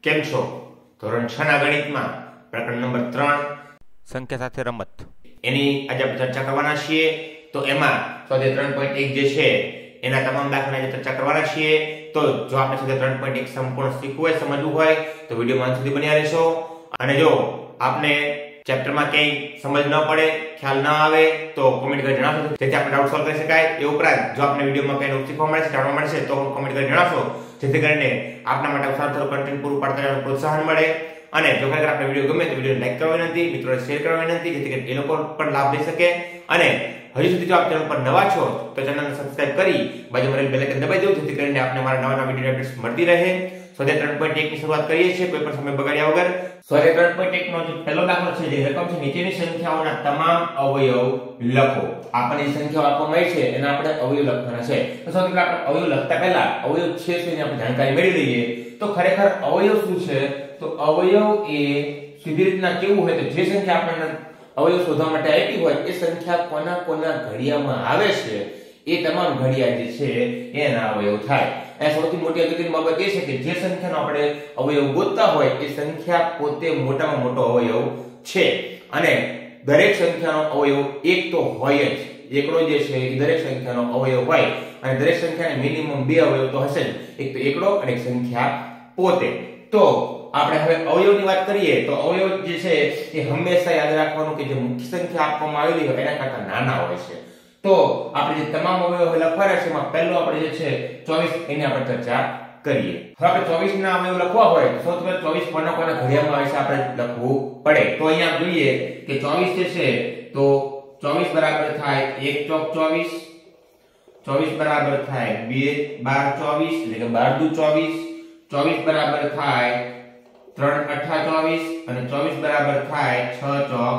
કેમ છો? ધોરણ 6 ના ગણિતમાં પ્રકરણ નંબર 3 સંખ્યા સાથે રમત એની આજે આપણે ચર્ચા કરવાના છીએ. તો એમાં સ્વાધ્યાય 3.1 જે છે એના તમામ દાખલાની ચર્ચા કરવાના છીએ. તો જો આપણે સ્વાધ્યાય 3.1 સંપૂર્ણ શીખવું હોય, સમજવું હોય તો વિડીયોમાં અંત સુધી બન્યા રહેશો. અને જો આપને ચેપ્ટરમાં કંઈ સમજ ન પડે, ખ્યાલ ન આવે તો કોમેન્ટ કરી જણાવશો, જેથી આપણે ડાઉટ સોલ્વ કરી શકાય. એ ઉપરાંત જો આપને વિડીયોમાં કંઈ નવું શીખવા મળે છે, જાણવા મળે છે તો કોમેન્ટ કરી જણાવશો, જેથી કરીને આપના માટે સારું કન્ટેન્ટ પૂરું પાડતા રહેવાનું પ્રોત્સાહન મળે. અને જો ખરેખર આપણે વિડીયો ગમે તો વિડીયો લાઈક કરવા વિનંતી, મિત્રોને શેર કરવા વિનંતી, જેથી કરીને એ લોકો પણ લાભ લઈ શકે. અને હજી સુધી જો આપ ચેનલ પર નવા છો તો ચેનલને સબસ્ક્રાઇબ કરી બાજુમાં રહેલ બેલ આઇકન દબાવી દો, જેથી કરીને આપને મારા નવા વિડીયો અપડેટ્સ મળતી રહે. સ્વાધ્યાય 3.1 ની શરૂઆત કરીએ છીએ કોઈ પણ સમય બગાડ્યા વગર. સ્વાધ્યાય 3.1 નો જે પહેલો દાખલો છે, જે રકમ છે નીચેની સંખ્યાઓના તમામ અવયવ લખો. આપણને સંખ્યાઓ આપવામાં આવી છે એના આપણે અવયવ લખવાના છે. તો સૌથી પહેલા આપણે અવયવ લખતા પહેલા અવયવ છે શું એની આપણે જાણકારી મેળવી લઈએ. તો ખરેખર અવયવ શું છે? તો અવયવ એ સીધી રીતના કેવું હોય તો જે સંખ્યા આપણને અવયવ શોધવા માટે આપી હોય એ સંખ્યા કોના કોના ઘડિયામાં આવે છે એ તમામ ઘડિયા જે છે એના અવયવ થાય. આ સૌથી મોટી અગત્યની બાબત એ છે કે જે સંખ્યાનો આપણે અવયવ ગોતતા હોય એ સંખ્યા પોતે મોટામાં મોટો અવયવ છે. અને દરેક સંખ્યાનો અવયવ એક તો હોય જ, એકડો જે છે એ દરેક સંખ્યાનો અવયવ હોય. અને દરેક સંખ્યાને મિનિમમ બે અવયવ તો હશે જ, એક તો એકડો અને એક સંખ્યા પોતે. તો આપણે હવે અવયવની વાત કરીએ તો અવયવ જે છે એ હંમેશા યાદ રાખવાનું કે જે મુખ્ય સંખ્યા આપવામાં આવેલી હોય એના કરતા નાના હોય છે. તો આપણે જે તમામ અવયવ લખવાના છે એમાં પહેલો આપણે જે છે 24 એની આપણે ચર્ચા કરીએ. હવે આપણે 24 ના અવયવ લખવા હોય તો સૌથી પહેલા 24 કોના કોના ઘડિયામાં આવે છે આપણે લખવું પડે. તો અહીંયા જોઈએ કે 24 જે છે તો 24 બરાબર થાય 1 ચોક 24, 24 બરાબર થાય 2 12 24 એટલે કે 12 દુ 24, 24 બરાબર થાય 3 અઠા 24 અને 24 બરાબર થાય 6 ચોક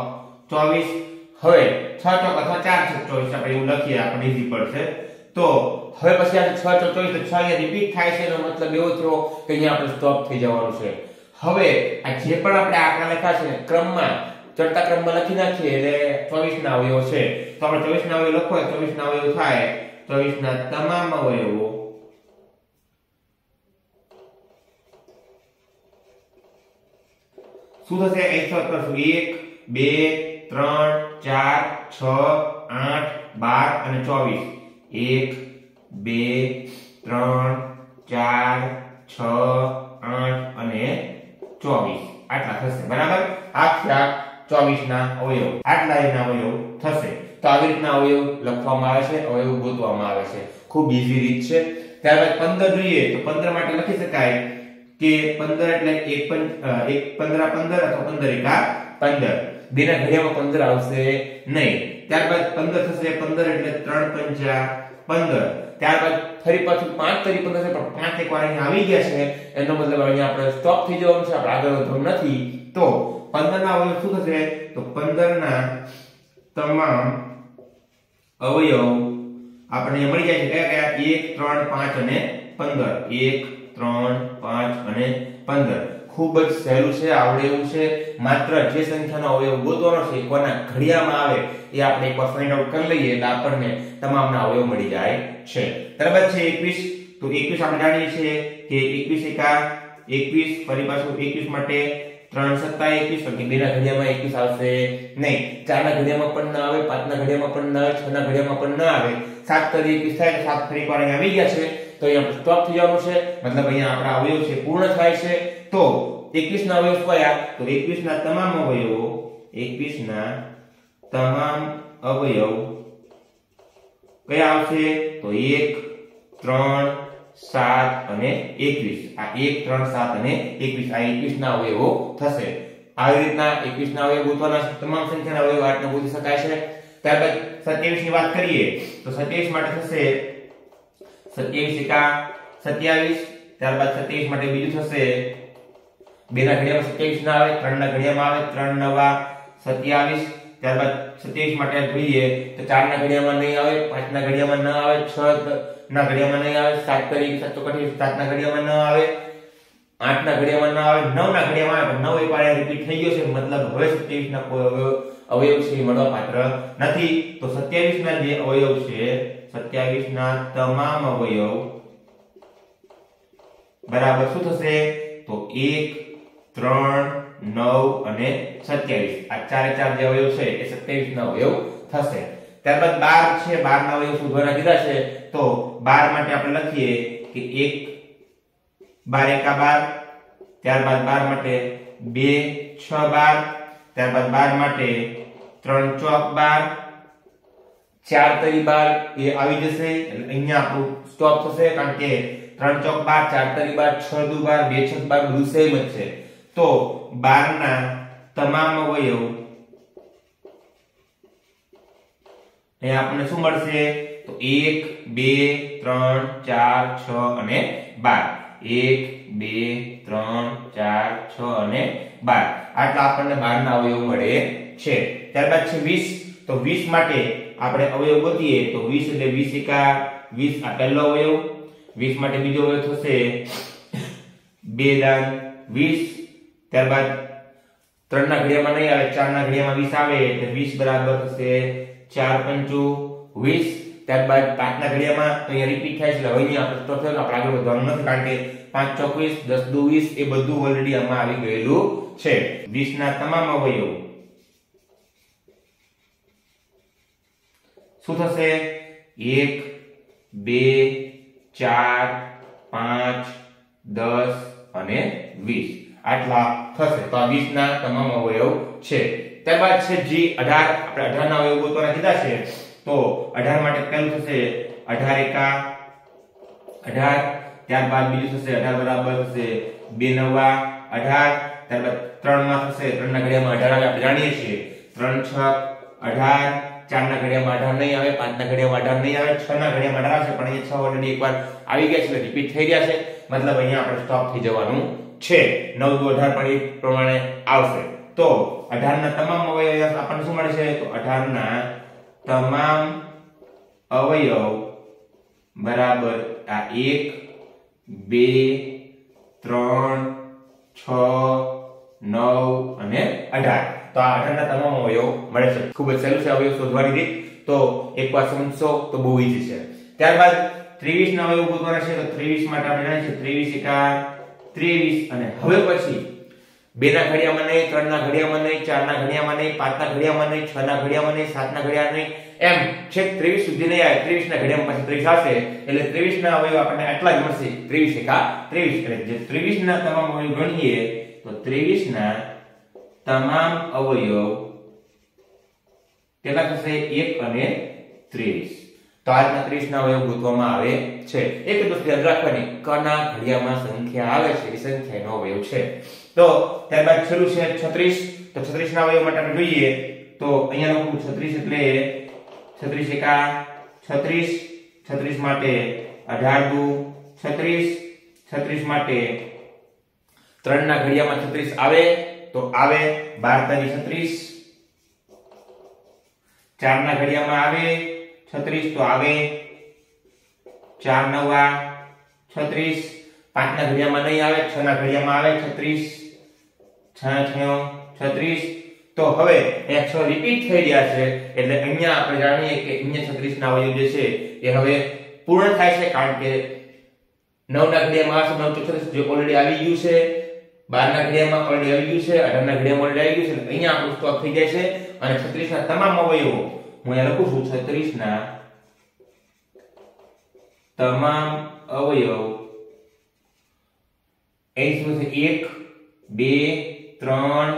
24. હવે 6 ચોક અથવા 4 ચોક 24 આપણે એવું લખીએ, આપણે ઈઝી પડશે. તો હવે પછી આ 6 ચોક 24 તો 6 અહીંયા રિપીટ થાય છે, એનો મતલબ એવો થયો કે અહીંયા આપણે સ્ટોપ થઈ જવાનું છે. હવે આ જે પણ આપણે આંકડા લખ્યા છે ક્રમમાં ચડતા ક્રમમાં લખી નાખીએ એટલે 24 ના અવયવ છે. તો આપણે 24 ના અવયવ લખો, 24 ના અવયવ થાય 24 ના તમામ અવયવો શું થશે? અહીં શોધ કરશું 1 2 3 4 6 8 12 અને 24. 1 2 3 4 6 8 અને 24 આટલા થશે. બરાબર? આટલા 24 ના અવયવ, આટલા એના અવયવ થશે. તો આવી રીતના અવયવ લખવામાં આવે છે, અવયવ ગોતવામાં આવે છે. ખૂબ ઈઝી રીત છે. ત્યારબાદ 15 જોઈએ તો 15 માટે લખી શકાય કે 15 એટલે 1 15 15 અથવા 15 એકા 15. બેના ઘડિયામાં 15 આવશે નહીં. ત્યારબાદ 15 થશે 15 એટલે 3 પંચા 15. ત્યારબાદ ફરી પાછું 5 તરી 15 છે પણ 5 એકવાર અહીંયા આવી ગયા છે, એનો મતલબ અહીંયા આપણે સ્ટોપ થઈ જવાનું છે, આપણે આગળ વધવાનું નથી. તો 15 ના અવયવ શું થશે? તો 15 ના તમામ અવયવ આપણને મળી જાય છે. કયા કયા? 1 3 5 અને 15. 1 3 5 અને 15. ખૂબ જ સહેલું છે, આવડે એવું છે. માત્ર જે સંખ્યાનો અવયવ ગોતવાનો છે કોના ઘડિયામાં આવે એ આપણે એકવાર ફાઇન્ડ આઉટ કરી લઈએ એટલે આપણને તમામના અવયવ મળી જાય છે. ત્યારબાદ છે 21. તો 21 આપણે જાણીએ છીએ કે 21 એકા 21, ફરી પાછું 21 માટે 3 સત્તા 21, એટલે બેના ઘડિયામાં 21 આવશે નહીં. 4 ના ઘડિયામાં પણ ના આવે, 5 ના ઘડિયામાં પણ ના આવે, 6 ના ઘડિયામાં પણ ના આવે. 7 તરી 21 થાય તો 7 ફરી વાર અહીં આવી ગયા છે, તો અહીંયા સ્ટોપ થઈ જવાનું છે. મતલબ અહીંયા આપણા અવયવ છે પૂર્ણ થાય છે. તો 21 ના અવયવ કયા? તો 21 ના તમામ અવયવો, 21 ના તમામ અવયવ કયા આવશે? તો 1 3 7 અને 21. આ 1 3 7 અને 21 આ 21 ના અવયવો થશે. આવી રીતના 21 ના અવયવ ગોતવાના તમામ સંખ્યાના અવયવ આ રીતના ગોતી શકાય છે. ત્યારબાદ 27 ની વાત કરીએ તો 27 માટે થશે 27 એકા 27. ત્યારબાદ 27 માટે બીજું થશે, બેના ઘડિયામાં 27 ના આવે, 3 ના ઘડિયામાં આવે, 3 નવા 27. ત્યારબાદ 27 માટે જોઈએ તો 4 ના ઘડિયામાં નહીં આવે, 5 ના ઘડિયામાં ન આવે, 6 ના ઘડિયામાં નહીં આવે, 7 તરી 7 ના ઘડિયામાં ન આવે, 8 ના ઘડિયામાં ન આવે, 9 ના ઘડિયામાં આવે. 9 એકવાર રિપીટ થઈ ગયો છે, મતલબ હવે 27 ના કોઈ અવયવ છે મળવા પાત્ર નથી. તો 27 ના જે અવયવ છે, 27 ના તમામ અવયવ બરાબર શું થશે? તો 1 3 9 અને 27 આ ચારે ચાર જે અવયવ છે એ 27 ના અવયવ થશે ત્યારબાદ 12 છે 12 ના અવયવ શોધવાના કીધા છે તો 12 માટે આપણે લખીએ કે 1 12 એકા 12 ત્યારબાદ 12 માટે 2 6 12 ત્યારબાદ 12 માટે 3 ચોક 12 4 તરી 12 એ આવી જશે એટલે અહીંયા આપણું સ્ટોપ થશે કારણ કે 3 ચોક 12 4 તરી 12 6 દુ 12 2 છક 12 બધું સેમ જ છે તો 12 ના તમામ અવયવ એ આપણને શું મળશે તો 1 2 3 4 6 અને 12 1 2 3 4 6 અને 12 આટલા આપણને 12 ના અવયવ મળે છે ત્યારબાદ છે 20 તો 20 માટે આપણે અવયવ ગોતીએ તો 20 એટલે 20 એકા 20 આ પહેલો અવયવ 20 માટે બીજો અવયવ થશે 2 દાન 20 ત્યારબાદ 3 ના ઘડિયામાં નહીં આવે 4 ના ઘડિયામાં 20 આવે એટલે 20 બરાબર થશે 4 પંચુ 20 ત્યારબાદ 5 ના ઘડિયામાં તો અહીંયા રિપીટ થાય છે એટલે હવે અહીંયા આપણે સ્ટોપ થયો આપણે આગળ વધવાનું નથી કારણ કે 5 ચોક 20 10 દુ 20 એ બધું ઓલરેડી આમાં આવી ગયેલું છે 20 ના તમામ અવયવ શું થશે 1 2 4 5 10 અને 20 આટલા થશે તો આ 20 ના તમામ અવયવ છે ત્યારબાદ છે જી 18 આપણે 18 ના અવયવ ગોતવાના કીધા છે તો 18 માટે પહેલું થશે 18 એકા 18 ત્યારબાદ બીજું થશે 18 બરાબર થશે 2 નવા 18 ત્યારબાદ 3 માં થશે 3 ના ઘડિયામાં 18 આવે આપણે જાણીએ છીએ 3 6 18 4 ના ઘડિયામાં 18 નહીં આવે 5 ના ઘડિયામાં 18 નહીં આવે 6 ના ઘડિયામાં 18 આવશે પણ અહીંયા 6 ઓલરેડી એકવાર આવી ગયા છે એટલે રિપીટ થઈ ગયા છે મતલબ અહીંયા આપણે સ્ટોપ થઈ જવાનું છે 9 દુ 18 પણ એ પ્રમાણે આવશે તો 18 ના તમામ અવયવ આપણને શું મળે છે તો 18 ના તમામ અવયવ બરાબર આ 1 2 3 6 9 અને 18 તો આ 18 ના તમામ અવયવ મળે છે ખૂબ જ સહેલું છે અવયવ શોધવાની રીત તો એકવાર સમજશો તો બહુ ઈઝી છે ત્યારબાદ 23 ના અવયવ ગોતવાના છે તો 23 માટે આપણે જાણીએ છીએ 23 એકા 23 અને હવે પછી 2 ના ઘડિયામાં નહીં 3 ના ઘડિયામાં નહીં 4 ના ઘડિયામાં નહીં 5 ના ઘડિયામાં નહીં 6 ના ઘડિયામાં નહીં 7 ના ઘડિયામાં નહીં એમ છેક 23 સુધી નહીં આવે 23 ના ઘડિયામાં પછી 30 આવશે એટલે 23 ના અવયવ આપણને આટલા જ મળશે 23 એકા 23 એટલે જે 23 ના તમામ અવયવ ગણીએ તો 23 ના તમામ અવયવ કેટલા થશે 1 અને 23 તો આ રીતના 30 ના અવયવ ગોતવામાં આવે છે એક વસ્તુ યાદ રાખવાની કના ઘડિયામાં સંખ્યા આવે છે એ સંખ્યાનો અવયવ છે તો ત્યારબાદ છેલ્લું છે 36 તો 36 ના અવયવ માટે આપણે જોઈએ તો અહીંયા લખું 36 એટલે 36 એકા 36 36 માટે 18 દુ 36 36 માટે 3 ના ઘડિયામાં 36 આવે તો આવે 12 તરી 36 4 ના ઘડિયામાં આવે 36 તો આવે 4 નવા 36 5 ના ઘડિયામાં નહીં આવે 6 ના ઘડિયામાં આવે 36 6 36 તો હવે અહીંયા 6 રિપીટ થઈ રહ્યા છે એટલે અહીંયા આપણે જાણીએ કે અહીંયા 36 ના અવયવ જે છે એ હવે પૂર્ણ થાય છે કારણ કે 9 ના ઘડિયામાં આવશે 9 36 જે ઓલરેડી આવી ગયું છે 12 ના ઘડિયામાં ઓલરેડી આવી ગયું છે 18 ના ઘડિયામાં ઓલરેડી આવી ગયું છે અહીંયા આપણું સ્ટોપ થઈ જાય છે અને 36 ના તમામ અવયવો હું અહીંયા લખું છું 36 ના તમામ અવયવ એ શું છે 1 2 3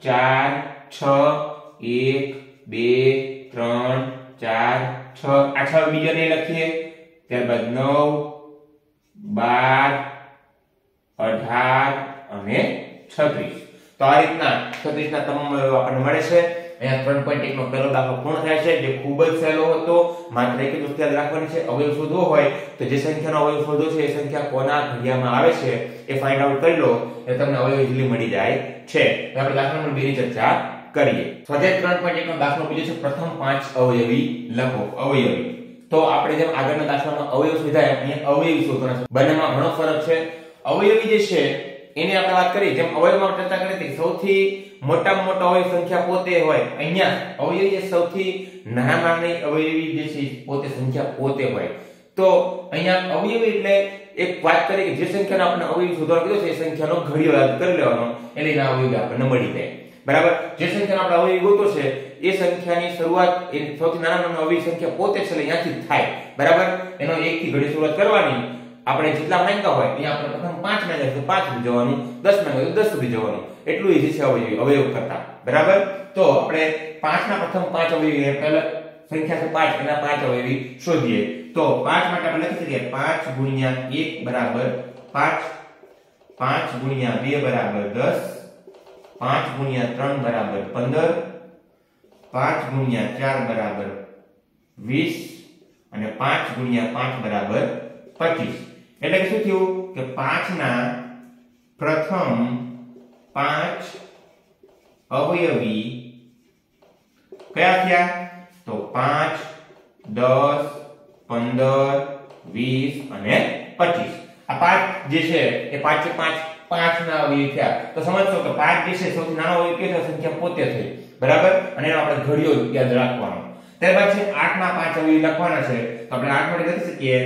4 6 1 2 3 4 6 આ 6 બીજો ને લખીએ ત્યારબાદ 9 12 18 અને 36 તો આ રીતના 36 ના તમામ અવયવ આપણને મળે છે અહીંયા 3.1 નો પહેલો દાખલો પૂર્ણ થાય છે જે ખૂબ જ સહેલો હતો માત્ર એક જ વસ્તુ યાદ રાખવાની છે અવયવ શોધવો હોય તો જે સંખ્યાનો અવયવ શોધવો છે એ સંખ્યા કોના ઘડિયામાં આવે છે એ ફાઇન્ડ આઉટ કરી લો એટલે તમને અવયવ ઈઝીલી મળી જાય છે આપણે દાખલા નંબર 2 ની ચર્ચા કરીએ સ્વાધ્યાય 3.1 નો દાખલો બીજો છે પ્રથમ 5 અવયવી લખો અવયવી તો આપણે જેમ આગળના દાખલામાં અવયવ શોધાય અહીંયા અવયવી શોધવાના છે બંનેમાં ઘણો ફરક છે અવયવી જે છે એની આપણે વાત કરી જેમ અવયવમાં ચર્ચા કરી હતી સૌથી મોટામાં મોટો અવયવ સંખ્યા પોતે હોય અહીંયા અવયવી જે સૌથી નાની અવયવી જે છે પોતે સંખ્યા પોતે હોય તો અહીંયા અવયવી એટલે એક વાત કરીએ કે જે સંખ્યાનો આપણે અવયવી શોધવાનો કીધો છે એ સંખ્યાનો ઘડિયો યાદ કરી લેવાનો એટલે એના અવયવી આપણને મળી જાય બરાબર જે સંખ્યાનો આપણે અવયવી ગોતો છે એ સંખ્યાની શરૂઆત એ સૌથી નાનામાં અવયવી સંખ્યા પોતે છે એટલે અહીંયાથી જ થાય બરાબર એનો 1 થી ઘડી શરૂઆત કરવાની આપણે જેટલા માંગ્યા હોય ત્યાં આપણે પ્રથમ 5 માંગ્યા તો 5 સુધી જવાનું 10 માંગ્યા તો 10 સુધી જવાનું એટલું ઈઝી છે અવયવ કરતા બરાબર તો આપણે 5 ના પ્રથમ 5 અવયવી પહેલા સંખ્યા છે 5 એના 5 અવયવી શોધીએ તો 5 માટે આપણે લખી શકીએ 5 ગુણ્યા 1 બરાબર 5 5 ગુણ્યા 2 બરાબર 10 5 ગુણ્યા 3 બરાબર 15 5 ગુણ્યા 4 બરાબર 20 અને 5 ગુણ્યા 5 બરાબર 25 એટલે કે શું થયું કે 5 ના પ્રથમ 5 અવયવી કયા થયા તો 5 10 15 20 અને 25 આ 5 જે છે એ 5 છે 5 ના અવયવી થયા તો સમજશો કે 5 જે છે સૌથી નાનો અવયવ કયો છે સંખ્યા પોતે થઈ બરાબર અને એનો આપણે ઘડિયો યાદ રાખવાનો ત્યારબાદ છે 8 ના 5 અવયવી લખવાના છે તો આપણે 8 માટે લખી શકીએ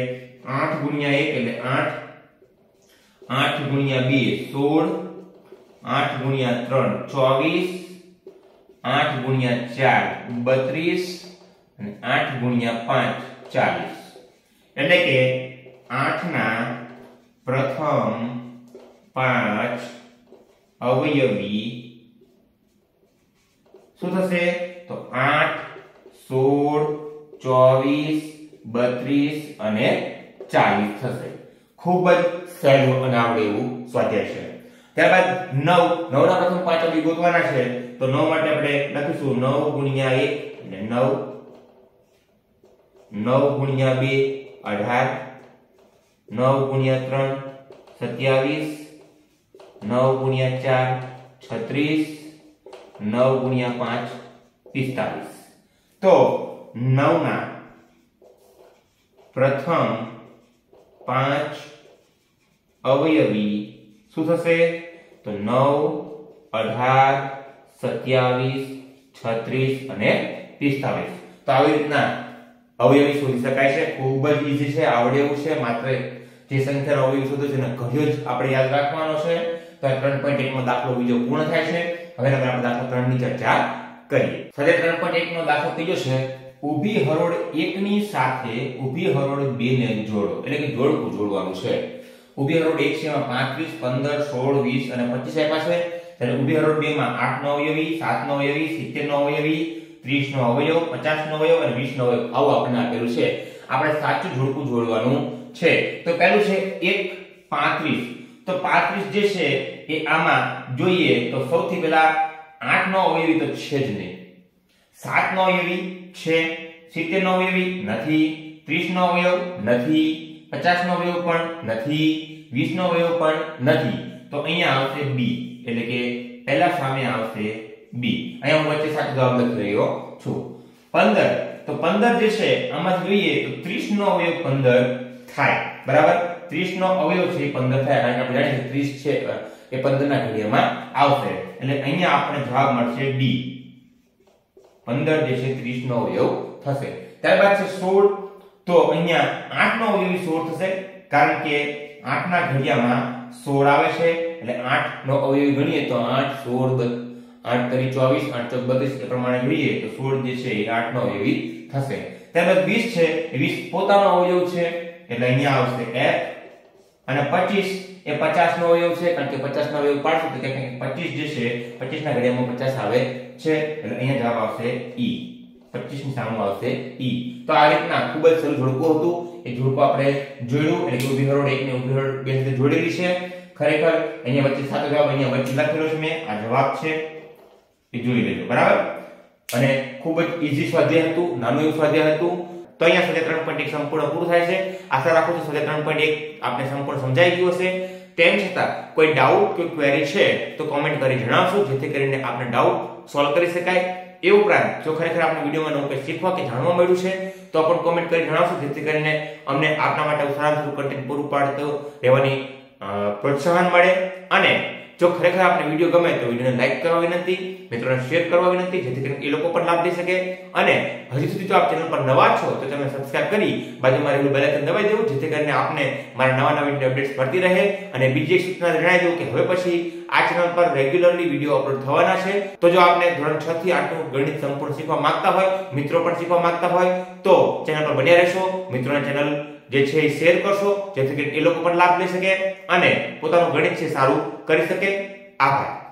8 ગુણ્યા 1 એટલે 8 8 ગુણ્યા 2 16 8 ગુણ્યા 3 24 8 ગુણ્યા 4 32 અને 8 ગુણ્યા 5 40 એટલે કે 8 ના પ્રથમ 5 અવયવી શું થશે તો 8 16 24 32 અને 40 થશે ખૂબ જ સહેલું અને આવડે એવું સ્વાધ્યાય છે ત્યારબાદ 9 ના પ્રથમ 5 અવયવી ગોતવાના છે તો 9 માટે આપણે લખીશું 9 ગુણ્યા 1 એટલે 9 9 ગુણ્યા 2 18 9 ગુણ્યા 3 27 9 ગુણ્યા 4 36 9 ગુણ્યા 5 45 તો 9 ના પ્રથમ 5 અવયવી શું થશે તો 9 18 27 36 અને 45 તો આવી રીતના અવયવી શોધી શકાય છે ખૂબ જ ઈઝી છે આવડે એવું છે માત્ર જે સંખ્યાનો અવયવી શોધો છે એને ઘડિયો જ આપણે યાદ રાખવાનો છે તો 3.1 નો દાખલો બીજો પૂર્ણ થાય છે હવે આપણે દાખલો 3 ની ચર્ચા કરીએ સ્વાધ્યાય 3.1 નો દાખલો ત્રીજો છે ઊભી હરોળ 1 ની સાથે ઊભી હરોળ 2 ને જોડો એટલે કે જોડકું જોડવાનું છે ઊભી હરોળ 1 છે એમાં 35 15 16 20 અને 25 આપ્યા છે ત્યારે ઊભી હરોળ 2 માં 8 નો અવયવી 7 નો અવયવી 70 નો અવયવી 30 નો અવયવ 50 નો અવયવ અને 20 નો અવયવ આવું આપણને આપેલું છે આપણે સાચું જોડકું જોડવાનું છે તો પહેલું છે 1 35 તો 35 જે છે એ આમાં જોઈએ તો સૌથી પહેલા 8 નો અવયવી તો છે જ નહીં 7 નો અવયવી છે 70 નો અવયવી નથી 30 નો અવયવ નથી 50 નો અવયવ પણ નથી 20 નો અવયવ પણ નથી તો અહીંયા આવશે b એટલે કે પહેલા સામે આવશે b અહીંયા હું વચ્ચે સાચો જવાબ લખી રહ્યો છું 15 તો 15 જે છે આમાં જોઈએ તો 30 નો અવયવ 15 થાય બરાબર 30 નો અવયવ છે 15 થાય કારણ કે આપણે જાણીએ 30 છે એ 15 ના ઘડિયામાં આવશે એટલે અહીંયા આપણે જવાબ મળશે d 15 જે છે 30 નો અવયવ થશે ત્યારબાદ છે 16 તો અહીંયા 8 નો અવયવી 16 થશે કારણ કે 8 ના ઘડિયામાં 16 આવે છે એટલે 8 નો અવયવી ગણીએ તો 8 16 8 તરી 24 8 32 એ પ્રમાણે જોઈએ તો 16 જે છે એ 8 નો અવયવી થશે ત્યારબાદ 20 છે એ 20 પોતાનો અવયવ છે એટલે અહીંયા આવશે f અને 25 એ 50 નો અવયવ છે કારણ કે 50 નો અવયવ પાડશું તો કે 25 જે છે 25 ના ઘડિયામાં 50 આવે છે એટલે અહીંયા જવાબ આવશે e 25 ની સામે આવશે e તો આ રીતના ખૂબ જ સરળ જોડકું હતું એ જોડકું આપણે જોડ્યું એટલે કે ઊભી હરોળ 1 ને ઊભી હરોળ 2 સાથે જોડેલી છે ખરેખર અહીંયા વચ્ચે સાચો જવાબ અહીંયા વચ્ચે લખેલો છે મેં આ જવાબ છે એ જોઈ લેજો બરાબર અને ખૂબ જ ઈઝી સ્વાધ્યાય હતું નાનું એવું સ્વાધ્યાય હતું તો અહીંયા સ્વાધ્યાય 3.1 સંપૂર્ણ પૂરું થાય છે આશા રાખું છું સ્વાધ્યાય 3.1 આપને સંપૂર્ણ સમજાઈ ગયું હશે તેમ છતાં કોઈ ડાઉટ કે ક્વેરી છે તો કોમેન્ટ કરી જણાવશો જેથી કરીને આપણે ડાઉટ સોલ્વ કરી શકાય એ ઉપરાંત જો ખરેખર આપણે વિડિયોમાં નવું કંઈ શીખવા કે જાણવા મળ્યું છે તો પણ કોમેન્ટ કરી જણાવશો જેથી કરીને અમને આપના માટે સારું કન્ટેન્ટ પૂરું પાડતો રહેવાની પ્રોત્સાહન મળે અને જો ખરેખર આપને વિડીયો ગમે તો વિડીયોને લાઈક કરવા વિનંતી, મિત્રોને શેર કરવા વિનંતી, જેથી કરીને એ લોકો પણ લાભ લઈ શકે. અને હજી સુધી જો આપ ચેનલ પર નવા છો તો તમે સબસ્ક્રાઇબ કરી બાજુમાં રહેલું બેલ આઇકન દબાવી દેવું, જેથી કરીને આપને મારા નવા વિડીયો અપડેટ્સ મળતી રહે. અને બીજી એક સૂચના જણાવી દઉં કે હવે પછી આ ચેનલ પર રેગ્યુલરલી વિડીયો અપલોડ થવાના છે. તો જો આપને ધોરણ 6 થી 8 નું ગણિત સંપૂર્ણ શીખવા માંગતા હોય, મિત્રો પણ શીખવા માંગતા હોય તો ચેનલ પર બન્યા રહેશો. મિત્રોને ચેનલ જે છે એ શેર કરશો, જેથી કરીને એ લોકો પણ લાભ લઈ શકે અને પોતાનું ગણિત છે સારું કરી શકે. આભાર.